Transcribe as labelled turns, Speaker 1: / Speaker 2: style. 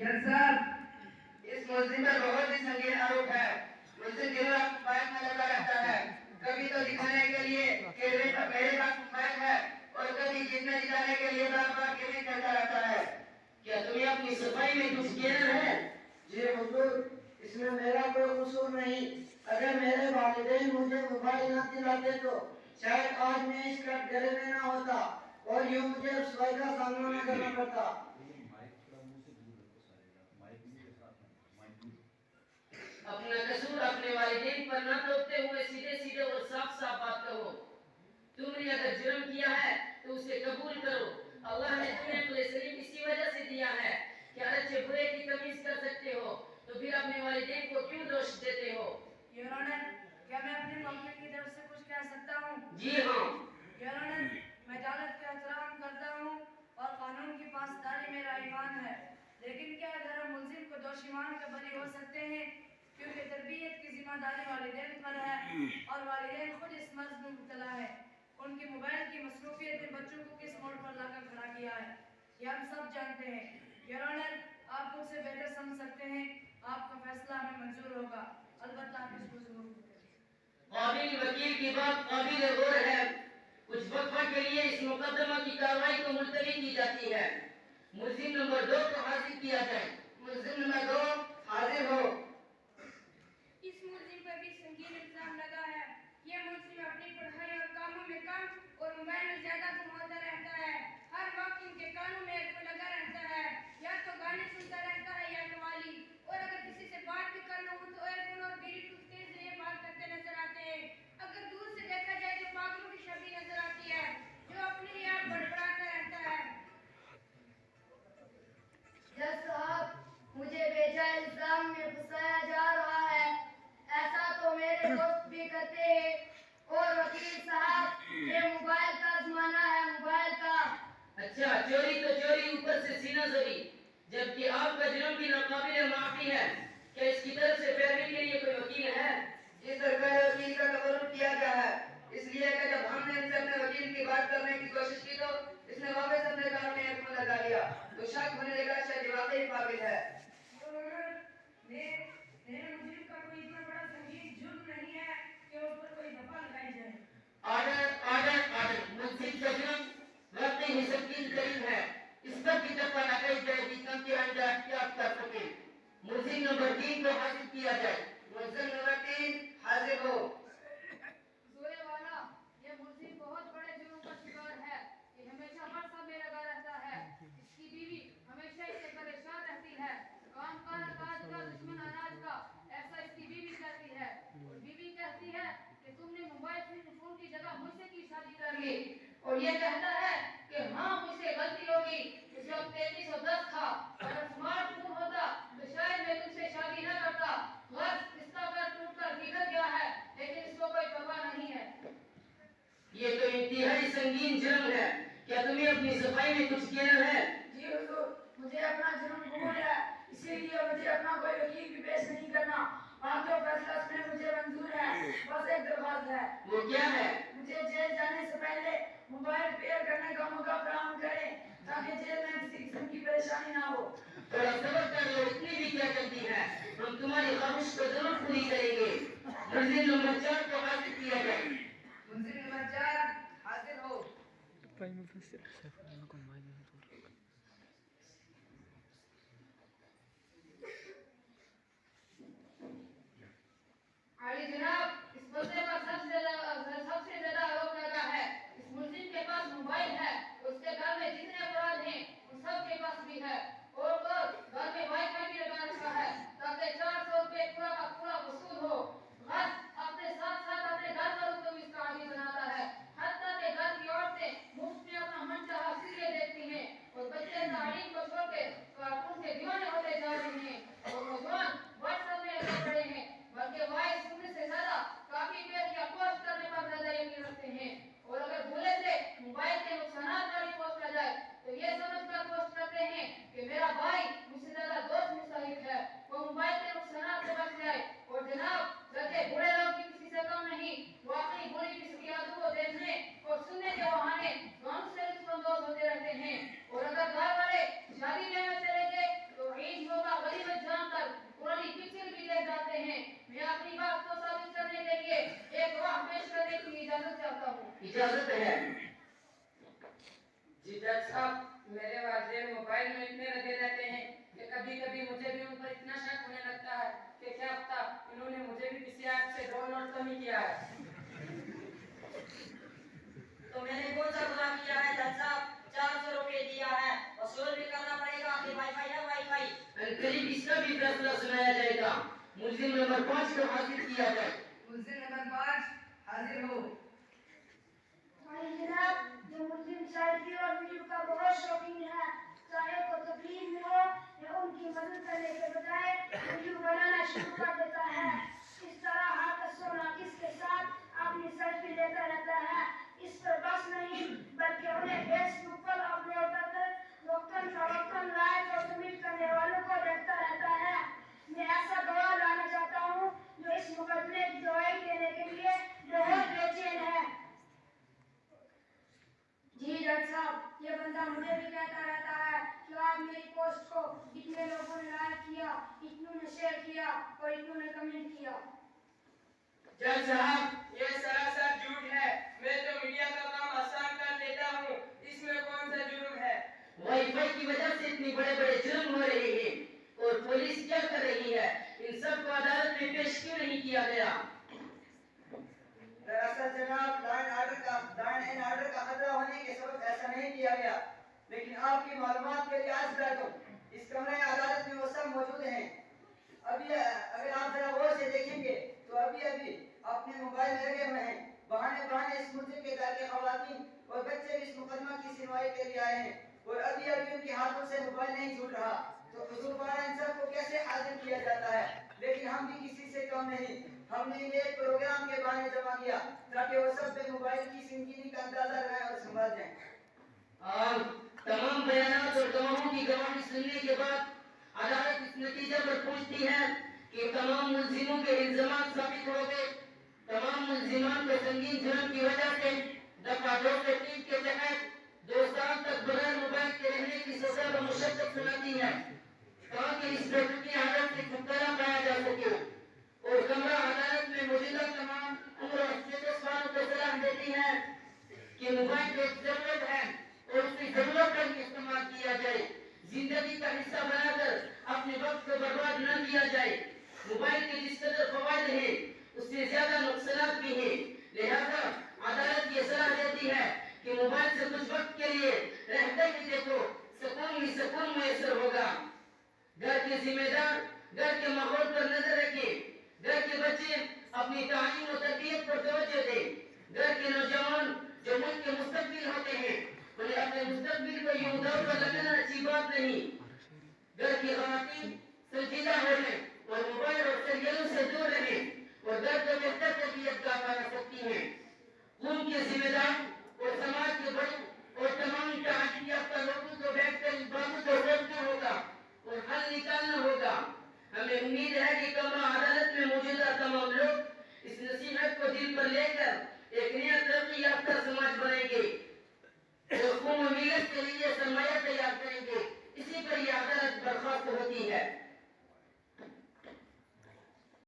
Speaker 1: Yes sir, इस मुल्जिम पर बहुत ही संगीन आरोप है। मुल्जिम दिनों रात मोबाइल में लगा रहता है। कभी तो दिखाने के लिए कि मेरे पास मोबाइल है और कभी जितने दिखाने के लिए बार बार गेमिंग करता रहता है। क्या तुम्हें अपनी सफाई में कुछ कहना है?
Speaker 2: जी हुजूर, इसमें मेरा कोई कसूर नहीं। अगर मेरे वालिदैन मुझे मोबाइल न दिलाते तो शायद आज मैं इस गले में न होता और यूं मुझे रुसवाई का सामना न करना पड़ता।
Speaker 3: अपना कसूर अपने वालिदैन पर न थोपते हुए सीधे सीधे और साफ साफ बात कहो। तुमने अगर जुर्म किया है तो उसे कबूल करो। अल्लाह ने तुम्हें अक्ल सलीम इसी वजह से दिया है कि अच्छे बुरे की तमीज कर सकते हो, तो फिर अपने वालिदैन को क्यों दोष देते हो?
Speaker 4: योर ऑनर, क्या मैं अपने मौके की तरफ से कुछ कह सकता हूँ?
Speaker 3: जी हाँ।
Speaker 4: योर ऑनर, मैं अदालत का एहतराम करता हूँ और कानून की पासदारी मेरा ईमान है, लेकिन क्या अगर हम मुल्जिम को दोषी मान कर बरी हो सकते हैं? क्योंकि तरबियत की जिम्मेदारी वालिदैन पर है और वालिदैन खुद इस मर्ज में मुब्तला है। उनकी मोबाइल की मसरूफियत ने बच्चों को किस मोड़ पर लाकर खड़ा किया है, ये हम सब जानते हैं। योर ऑनर, आप मुझसे बेहतर समझ सकते हैं, आपका फैसला हमें मंजूर होगा, अलबत्ता आप इसको जरूर करें।
Speaker 3: काबिल वकील की बात काबिल गौर है। कुछ वक्त के लिए इस मुकदमा की कार्रवाई को मुलतवी की जाती है। मुल्जिम नंबर 2 को हाजिर किया जाए।
Speaker 1: मुल्जिम नंबर 2 हाजिर हो।
Speaker 5: इस मुल्जिम पर भी संगीन इल्जाम लगा है। ये मुल्जिम अपनी पढ़ाई और कामों में कम और मोबाइल में ज्यादा घुमाता रहता है। हर वक्त इनके कानों में एयरफोन लगा रहता है, या तो गाने सुनता रहता है या कवाली, और अगर किसी से बात भी करना हो तो एयरफोन और ब्लूटूथ के जरिए बात करते नजर आते हैं। अगर दूर से देखा जाए तो पागलों की छवि नजर आती है जो अपने लिए आप बड़बड़ाता रहता है।
Speaker 6: जज साहब, मुझे बेजा इल्जाम में फंसाया जा रहा है। ऐसा तो मेरे दोस्त भी करते हैं। और वकील साहब, ये मोबाइल का जमाना है, मोबाइल का।
Speaker 3: अच्छा, चोरी तो चोरी, ऊपर से सीना जोरी, जबकि आपका जुर्म भी नाकाबिल माफी है। क्या इसकी तरफ से पैरवी के लिए कोई वकील है?
Speaker 1: जी सरकार, वकील का तवरुक किया गया है, इसलिए कि जब हमने इनसे अपने वकील की बात करने की कोशिश की तो इसने वापस अपने कान में एयरफोन लगा लिया। तो शक होने लगा शायद वाकई पागल है।
Speaker 4: मेरे मुल्जिम का कोई इतना बड़ा संगीन जुर्म नहीं है कि उस पर कोई दफा लगाई जाए।
Speaker 3: Order order order. मुल्जिम का जुर्म वाकई ही संगीन करीब है। इस पर भी दफा लगाई जाएगी ताकि अंजाम याद कर सके। मुल्जिम नंबर 3 को हाजिर किया जाए।
Speaker 1: मुल्जिम नंबर 3 हाजिर हो।
Speaker 6: जोरे वाला, ये मुल्जिम बहुत बड़े जुर्म का शिकार है। ये हमेशा मरसा में लगा रहता है। इसकी बीवी हमेशा इसे परेशान रहती है। काम का नकाज का दुश्मन अनाज का, ऐसा इसकी बीवी कहती है। और बीवी कहती है कि तुमने मोबाइल फोन की जगह मुझसे की शादी कर ली। और ये कहता है कि हाँ, मुझसे गलती होगी। उस वक्त 3310 था, अगर स्मार्टफोन होता तो शायद मैं तुमसे शादी न करता। बस इसका घर टूटकर बिखर गया है, लेकिन इसको कोई परवाह नहीं है।
Speaker 3: ये तो इंतहाई संगीन जुर्म है। क्या तुम्हें अपनी सफाई में कुछ कहना है?
Speaker 2: जी हुजूर, मुझे अपना जुर्म कबूल है, इसीलिए मुझे अपना कोई वकील भी पेश नहीं करना। आप जो फैसला सुने मुझे मंजूर है। बस एक दरख्वास्त है।
Speaker 3: वो क्या है?
Speaker 2: मुझे जेल जाने से पहले मोबाइल रिपेयर करने का मौका फराहम करें ताकि जेल में किसी किस्म की परेशानी ना हो।
Speaker 3: थोड़ा सब्र कर लो, इतनी भी क्या जल्दी है? हम तुम्हारी ख्वाहिश को जरूर पूरी करेंगे। मुल्जिम नंबर 4 को हाजिर किया जाए।
Speaker 1: मुल्जिम नंबर 4 हाजिर हो।
Speaker 6: अली जनाब, इस बंदे पर सबसे ज्यादा आरोप लगा है। इस मुल्जिम के पास मोबाइल है, उसके घर में जितने अपराध हैं उन सब के पास भी है। और तो घर में वाईफाई भी लगा रखा है ताकि 400 रुपए पूरा का पूरा वसूल हो। बस अपने साथ साथ अपने घर वालों को भी इसका आदी बनाता है। हत्ता के घर की औरतें मुफ्त में अपना मनचाहा सीरियल देखती हैं
Speaker 1: इजाजत है।
Speaker 3: जी जज साहब, मेरे वालिदैन मोबाइल में इतने लगे रहते हैं कि कभी कभी मुझे भी उन पर इतना शक होने लगता है कि क्या पता इन्होंने मुझे भी किसी ऐप से डाउनलोड तो नहीं किया है।
Speaker 7: तो मैंने कौन सा गुनाह किया है जज साहब? 400 रुपए दिया है, वसूल भी करना पड़ेगा। आपके वाईफाई है वाईफाई?
Speaker 1: करीब इसका भी फैसला सुनाया जाएगा। मुल्जिम नंबर 5 को हाजिर किया जाए।
Speaker 4: मुल्जिम नंबर 5 हाजिर हो।
Speaker 5: जनाब, जो मुस्लिम शायरी और वीडियो का बहुत शौकीन है, चाहे को तकलीफ में हो या उनकी मदद करने के बजाय वीडियो बनाना शुरू कर देता है। इस तरह हर सोना किसके साथ अपनी सेल्फी लेता रहता है। इस पर बस नहीं बल्कि उन्हें फेसबुक पर अपलोड कर वक्तन फवक्तन लाइक और कमेंट करने वालों को देखता रहता है। मैं ऐसा गवाह लाना चाहता हूँ जो इस मुकदमे की गवाही देने के लिए बहुत बेचैन है। जी जज साहब, ये बंदा मुझे भी कहता रहता है कि आप मेरी पोस्ट को इतने लोगों ने लाइक किया, इतनों ने शेयर किया और इतनों ने कमेंट किया।
Speaker 3: जज साहब, ये सरासर झूठ है। मैं तो मीडिया का काम आसान कर देता हूँ, इसमें कौन सा जुर्म है?
Speaker 1: वाईफाई की वजह से इतनी बड़े बड़े जुर्म हो रहे हैं और पुलिस क्या कर रही है? इन सब को अदालत में पेश क्यों नहीं किया गया?
Speaker 2: दरअसल जनाब, लॉ एंड ऑर्डर का खतरा होने के सबब ऐसा नहीं किया गया। लेकिन आपकी मालूमात के लिए आज बता दूं, इस कमरे अदालत में वो सब मौजूद हैं। अभी अगर आप जरा गौर से देखेंगे तो अभी अपने मोबाइल में लगे हुए हैं। बहाने बहाने इस मुद्दे के घर के खवातीन और बच्चे भी इस मुकदमा की सुनवाई के लिए आए हैं और अभी उनके हाथों से मोबाइल नहीं छूट रहा। तो हुजूर बारा इन सब को कैसे हाजिर किया जाता है? लेकिन हम भी किसी से कम नहीं। हमने इन्हें एक प्रोग्राम के बहाने जमा किया ताकि वो सब पे मोबाइल की संगीनी का अंदाजा लगाएं और संभाल जाएं।
Speaker 1: तमाम बयानात और गवाहों की गवाही सुनने के बाद अदालत इस नतीजे पर पहुंचती है कि तमाम मुल्जिमों के इल्जामात साबित हो गए। तमाम मुल्जिमान को संगीन जुर्म की वजह से दफा 203 के तहत 2 साल तक बगैर मोबाइल के रहने की सजा व मुशक्कत सुनाती है ताकि इस बेतुकी हालत से छुटकारा पाया जा सके। और कमरा अदालत में मौजूदा तमाम उम्र और स्टेटस वालों को सलाह देती है कि मोबाइल एक जरूरत है और उसकी जरूरत पर इस्तेमाल किया जाए। जिंदगी का हिस्सा बनाकर अपने वक्त को बर्बाद न किया जाए। मोबाइल के जिस कदर फवायद है उससे ज्यादा नुकसान भी है। लिहाजा अदालत ये सलाह देती है कि मोबाइल से कुछ वक्त के लिए रहते ही देखो, सुकून ही सुकून मुयसर होगा। घर के जिम्मेदार घर के माहौल पर नजर रखें। घर के बच्चे अपनी तालीम और तरबियत पर तवज्जो दें। घर के नौजवान जो मुल्क के मुस्तकबिल होते हैं उन्हें अपने मुस्तकबिल को यूं दौर पर लगाना अच्छी बात नहीं। घर की खवातीन संजीदा हो जाएं और मोबाइल और सीरियलों से दूर रहें और घर को बेहतर तरबियत का बना सकती हैं। उनके जिम्मेदार और समाज के बड़े और तमाम तालीम याफ्ता लोगों को बैठकर इस बात को रोकना होगा और हल निकालना होगा। हमें उम्मीद है कि कमरा अदालत में मौजूदा तमाम लोग इस नसीहत को दिल पर लेकर एक नया तरक्की याफ्ता समाज बनाएंगे और कौम और मिलत के लिए सरमाया तैयार करेंगे। इसी पर यह अदालत बर्खास्त होती है।